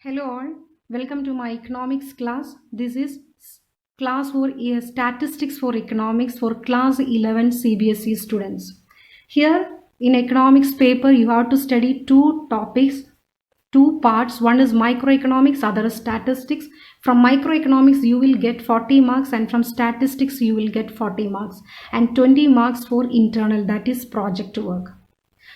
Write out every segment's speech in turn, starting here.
Hello all, welcome to my economics class. This is class for statistics for economics for class 11 CBSE students. Here in economics paper you have to study two topics, two parts. One is microeconomics, other is statistics. From microeconomics you will get 40 marks and from statistics you will get 40 marks and 20 marks for internal, that is project work.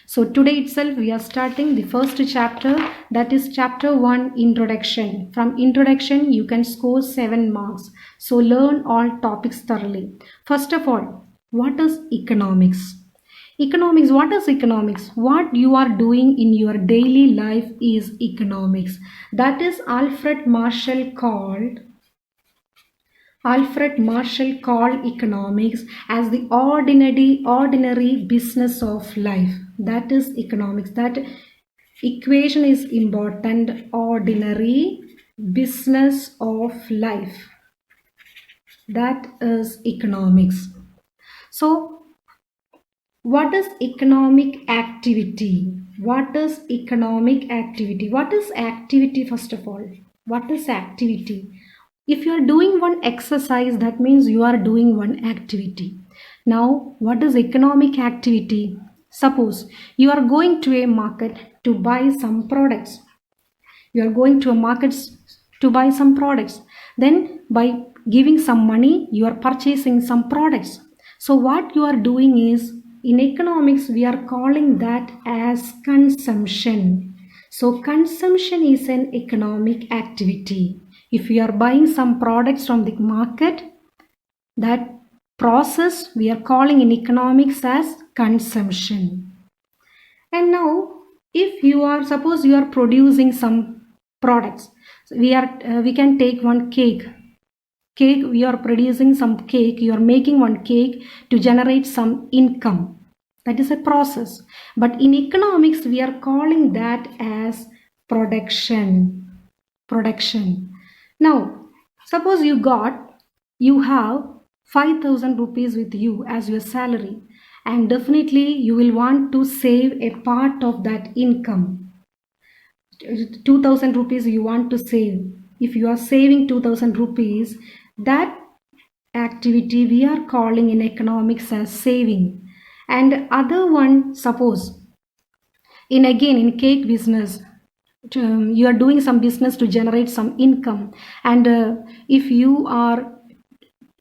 So today itself we are starting the first chapter, that is chapter 1, introduction. From introduction you can score 7 marks. So learn all topics thoroughly. First of all, what is economics? Economics, what is economics? What you are doing in your daily life is economics. That is Alfred Marshall called economics as the ordinary business of life. That is economics. That equation is important. Ordinary business of life. That is economics. So, what is economic activity? What is economic activity? What is activity first of all? What is activity? If you are doing one exercise, that means you are doing one activity. Now, what is economic activity? Suppose you are going to a market to buy some products. You are going to a market to buy some products. Then by giving some money, you are purchasing some products. So what you are doing is, in economics, we are calling that as consumption. So consumption is an economic activity. If you are buying some products from the market, that process we are calling in economics as consumption. And now, if you are, suppose you are producing some products, we can take one cake. We are producing some cake. You are making one cake to generate some income. That is a process. But in economics, we are calling that as production. Now, suppose you have 5,000 rupees with you as your salary, and definitely you will want to save a part of that income. 2,000 rupees you want to save. If you are saving 2,000 rupees, that activity we are calling in economics as saving. And other one, suppose in cake business, you are doing some business to generate some income, and if you are,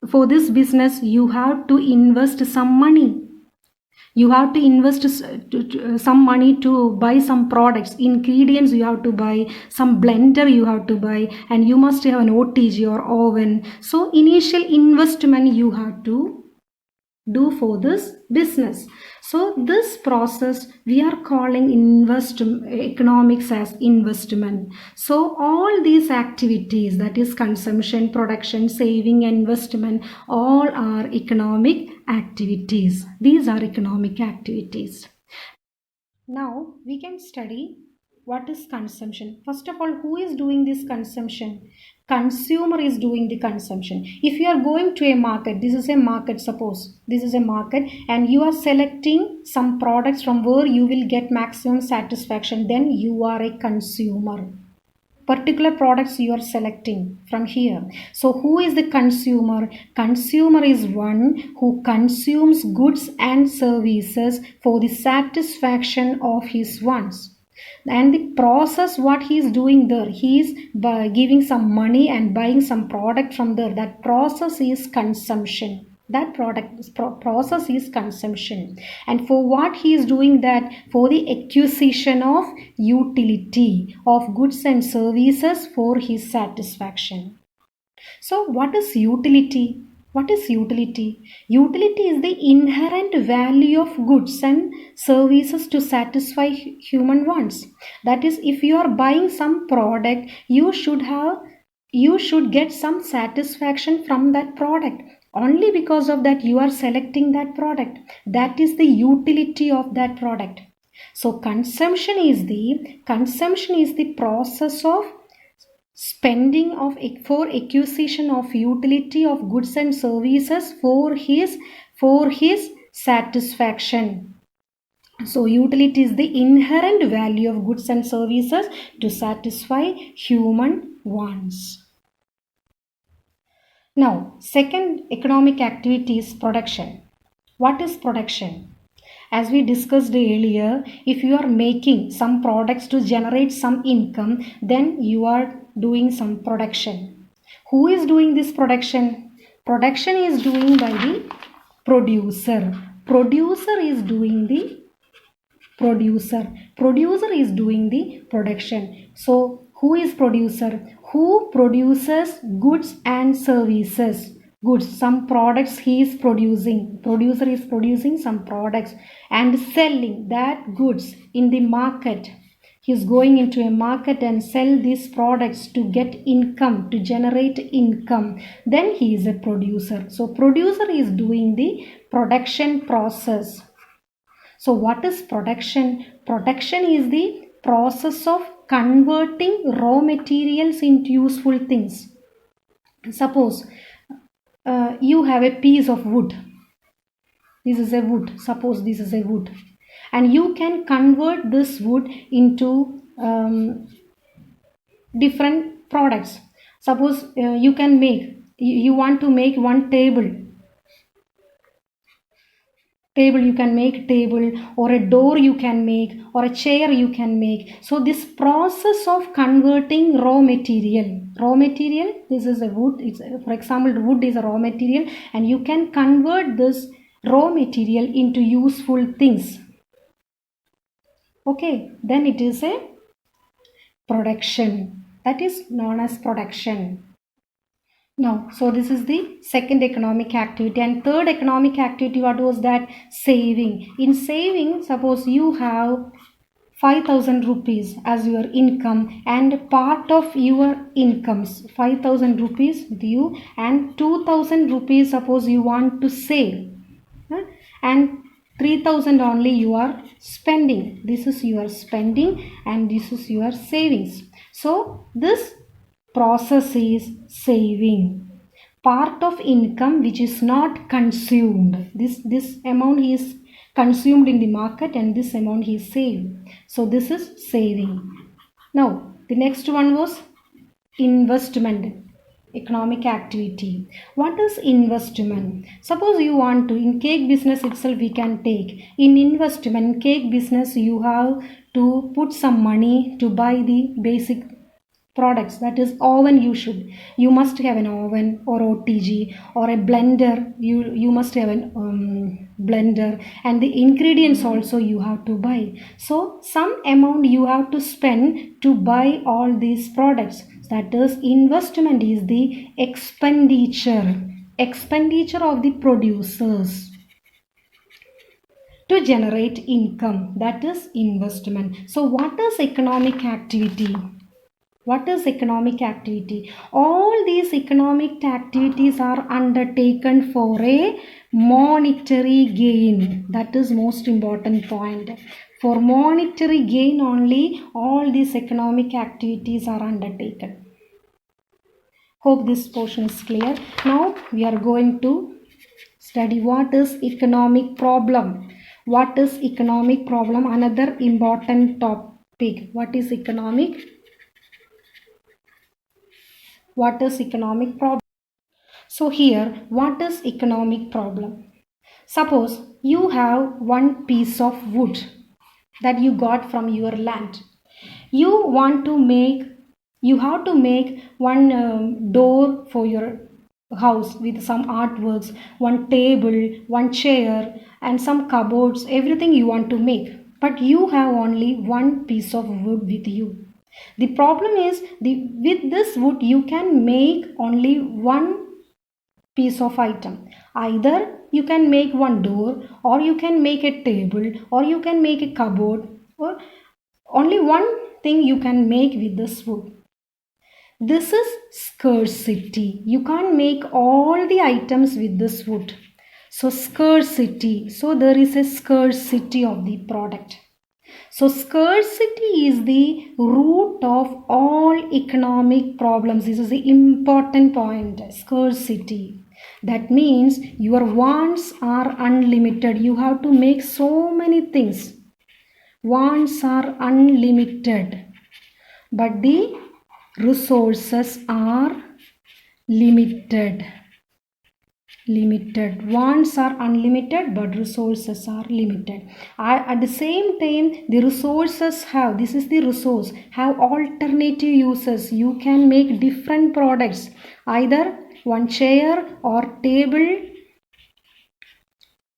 for this business you have to invest some money. You have to invest some money to buy some products, ingredients you have to buy, some blender you have to buy, and you must have an OTG or oven. So initial investment you have to do for this business. So this process we are calling economics as investment. So all these activities, that is consumption, production, saving and investment, all are economic activities. These are economic activities. Now we can study what is consumption. First of all, who is doing this consumption? Consumer is doing the consumption. If you are going to a market, this is a market, suppose this is a market, and you are selecting some products from where you will get maximum satisfaction, then you are a consumer. Particular products you are selecting from here. So who is the consumer? Consumer is one who consumes goods and services for the satisfaction of his wants. And the process what he is doing there, he is by giving some money and buying some product from there. That process is consumption. That process is consumption. And for what he is doing that? For the acquisition of utility of goods and services for his satisfaction. So what is utility? What is utility? Utility is the inherent value of goods and services to satisfy human wants. That is, if you are buying some product, you should get some satisfaction from that product. Only because of that you are selecting that product. That is the utility of that product. So consumption is the process of spending for acquisition of utility of goods and services for his satisfaction. So utility is the inherent value of goods and services to satisfy human wants. Now, second economic activity is production. What is production? As we discussed earlier, if you are making some products to generate some income, then you are doing some production. Who is doing this production? Production is doing by the producer. Producer is doing the producer is doing the production. So who is producer? Who produces goods and services? Goods, some products he is producing. Producer is producing some products and selling that goods in the market. He is going into a market and sell these products to get income, to generate income. Then he is a producer. So producer is doing the production process. So what is production? Production is the process of converting raw materials into useful things. Suppose you have a piece of wood. This is a wood. Suppose this is a wood. And you can convert this wood into different products. Suppose you want to make one table. You can make table, or a door you can make, or a chair you can make. So this process of converting raw material, this is a wood, for example, wood is a raw material, and you can convert this raw material into useful things. Okay, then it is a production. That is known as production. Now, so this is the second economic activity. And third economic activity, what was that? Saving. In saving, suppose you have 5,000 rupees as your income, and part of your incomes, 5,000 rupees with you, and 2,000 rupees suppose you want to save, and 3,000 only you are spending. This is your spending and this is your savings. So this process is saving. Part of income which is not consumed. This amount is consumed in the market and this amount is saved. So this is saving. Now the next one was investment. Economic activity. What is investment? Suppose you want to, in cake business itself we can take. In investment, cake business you have to put some money to buy the basic products. That is oven. You must have an oven or OTG or a blender. You must have an blender, and the ingredients also you have to buy. So some amount you have to spend to buy all these products. That is investment is the expenditure of the producers to generate income. That is investment. So what is economic activity? What is economic activity? All these economic activities are undertaken for a monetary gain. That is most important point. For monetary gain only all these economic activities are undertaken. Hope this portion is clear. Now we are going to study what is economic problem. What is economic problem? Another important topic. What is economic? What is economic problem? So here, what is economic problem? Suppose you have one piece of wood that you got from your land. You have to make one door for your house with some artworks, one table, one chair, and some cupboards, everything you want to make. But you have only one piece of wood with you. The problem is with this wood you can make only one piece of item. Either you can make one door, or you can make a table, or you can make a cupboard, or only one thing you can make with this wood. This is scarcity. You can't make all the items with this wood. So scarcity. So there is a scarcity of the product. So scarcity is the root of all economic problems. This is the important point. Scarcity. That means your wants are unlimited. You have to make so many things. wants are unlimited, but the resources are limited. Wants are unlimited, but resources are limited. At the same time, the resources have, this is the resource, have alternative uses. You can make different products, either one chair or table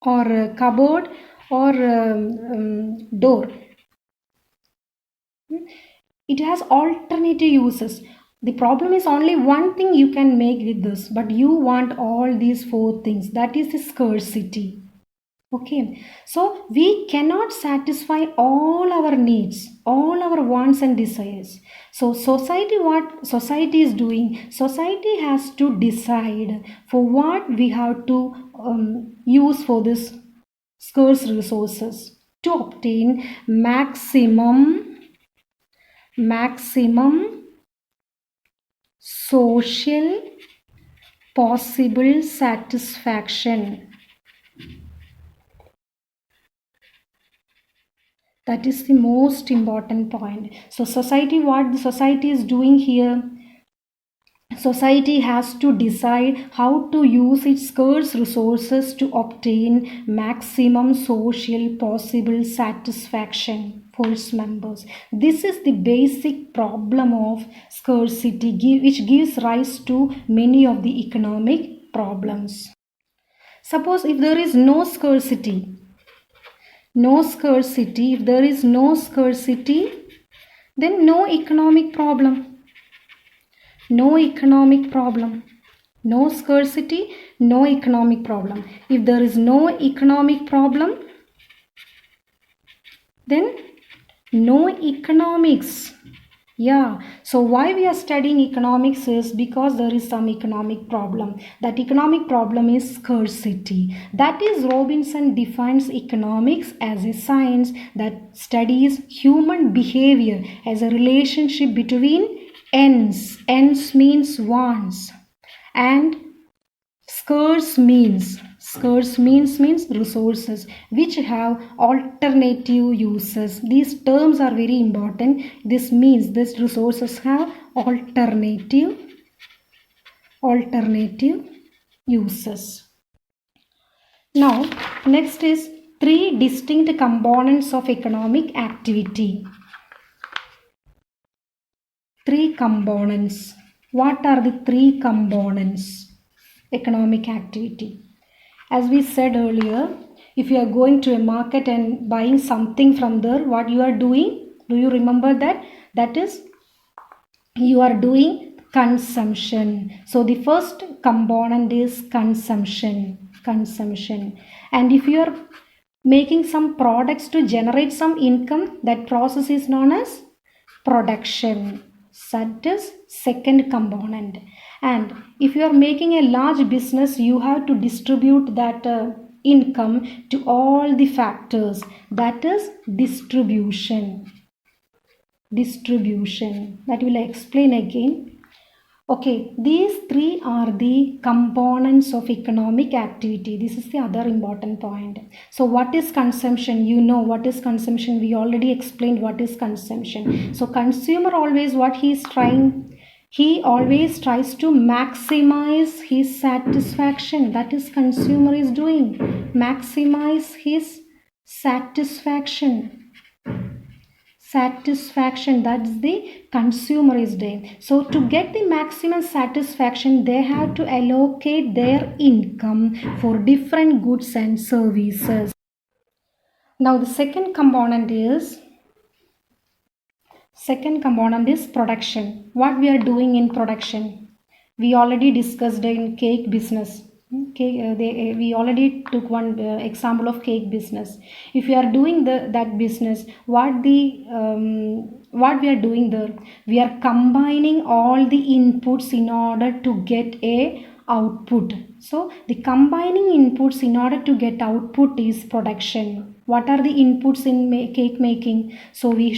or cupboard or door. It has alternative uses. The problem is only one thing you can make with this, but you want all these four things. That is the scarcity. Okay, so we cannot satisfy all our needs, all our wants and desires. So society, what society is doing, society has to decide for what we have to use for this scarce resources to obtain maximum social possible satisfaction. That is the most important point. So society, what the society is doing here, society has to decide how to use its scarce resources to obtain maximum social possible satisfaction for its members. This is the basic problem of scarcity, which gives rise to many of the economic problems. Suppose if there is no scarcity, if there is no scarcity, then no economic problem. No scarcity, no economic problem. If there is no economic problem, then no economics. Yeah, so why we are studying economics is because there is some economic problem. That economic problem is scarcity. That is, Robinson defines economics as a science that studies human behavior as a relationship between ends means wants, and scarce means resources which have alternative uses. These terms are very important. This means these resources have alternative uses. Now next is three distinct components of economic activity. Three components. What are the three components? Economic activity. As we said earlier, if you are going to a market and buying something from there, what you are doing? Do you remember that? That is, you are doing consumption. So the first component is consumption. And if you are making some products to generate some income, that process is known as production. That is second component. And if you are making a large business, you have to distribute that income to all the factors. That is distribution. That will I explain again. Okay, these three are the components of economic activity. This is the other important point. So what is consumption? You know what is consumption. We already explained what is consumption. So consumer always what he is trying, he always tries to maximize his satisfaction. That is consumer is doing. Maximize his satisfaction. That's the consumer is doing. So to get the maximum satisfaction, they have to allocate their income for different goods and services. Now the second component is production. What we are doing in production? We already discussed in cake business. We already took one example of cake business. If you are doing that business, what we are doing there? We are combining all the inputs in order to get a output. So the combining inputs in order to get output is production. What are the inputs in cake making? So we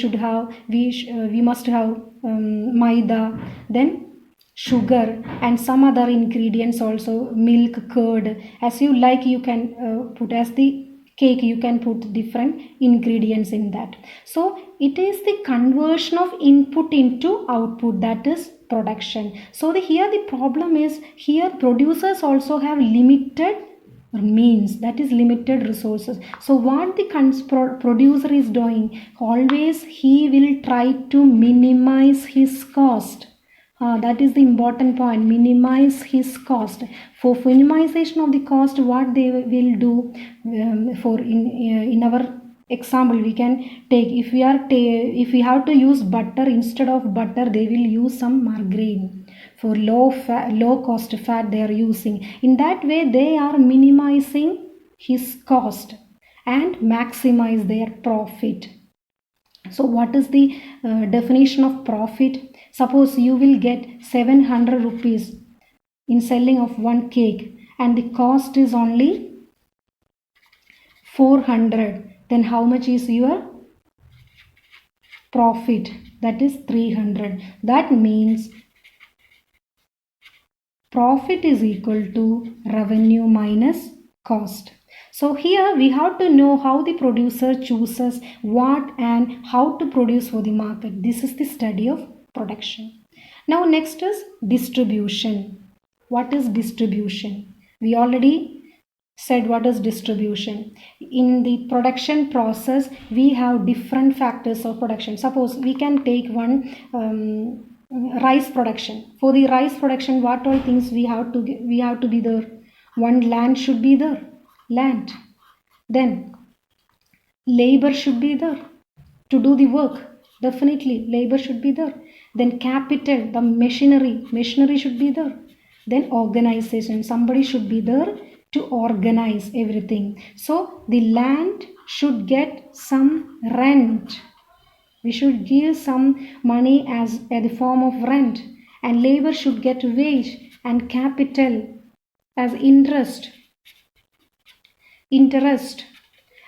must have maida, then sugar and some other ingredients also, milk, curd. As you like, you can put as the cake, you can put different ingredients in that. So it is the conversion of input into output, that is production. So here the problem is, here producers also have limited means, that is limited resources. So what the producer is doing, always he will try to minimize his cost. That is the important point, minimize his cost. For minimization of the cost, what they will do, for in our example we can take, if we have to use butter, instead of butter they will use some margarine. For low cost fat they are using. In that way they are minimizing his cost and maximize their profit. So what is the definition of profit? Suppose you will get 700 rupees in selling of one cake and the cost is only 400. Then how much is your profit? That is 300. That means profit is equal to revenue minus cost. So here we have to know how the producer chooses what and how to produce for the market. This is the study of production. Now next is distribution. What is distribution? We already said what is distribution. In the production process we have different factors of production. Suppose we can take one rice production. For the rice production, what all things we have to be there? One, land should be there, land. Then labor should be there to do the work. Definitely labor should be there. Then capital, the machinery should be there. Then organization, somebody should be there to organize everything. So the land should get some rent. We should give some money as the form of rent, and labor should get wage and capital as interest,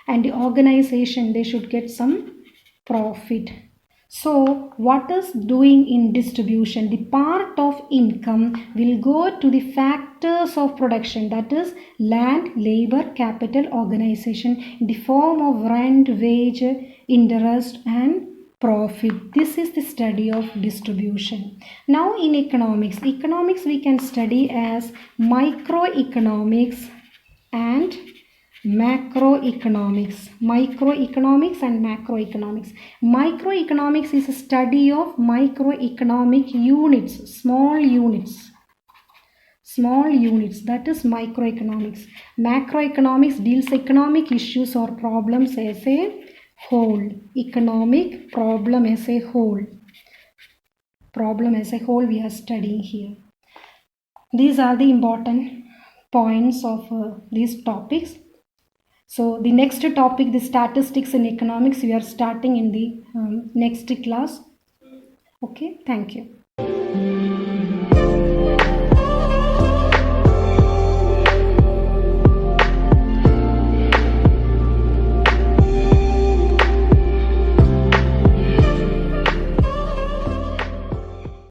and the organization, they should get some profit. So what is doing in distribution? The part of income will go to the factors of production, that is land, labor, capital, organization, in the form of rent, wage, interest and profit. This is the study of distribution. Now in economics we can study as microeconomics and macroeconomics. Microeconomics and macroeconomics. Microeconomics is a study of microeconomic units, small units, that is microeconomics. Macroeconomics deals economic issues or problems as a whole. Economic problem as a whole. We are studying here. These are the important points of these topics. So the next topic, the statistics in economics, we are starting in the next class. Okay, thank you.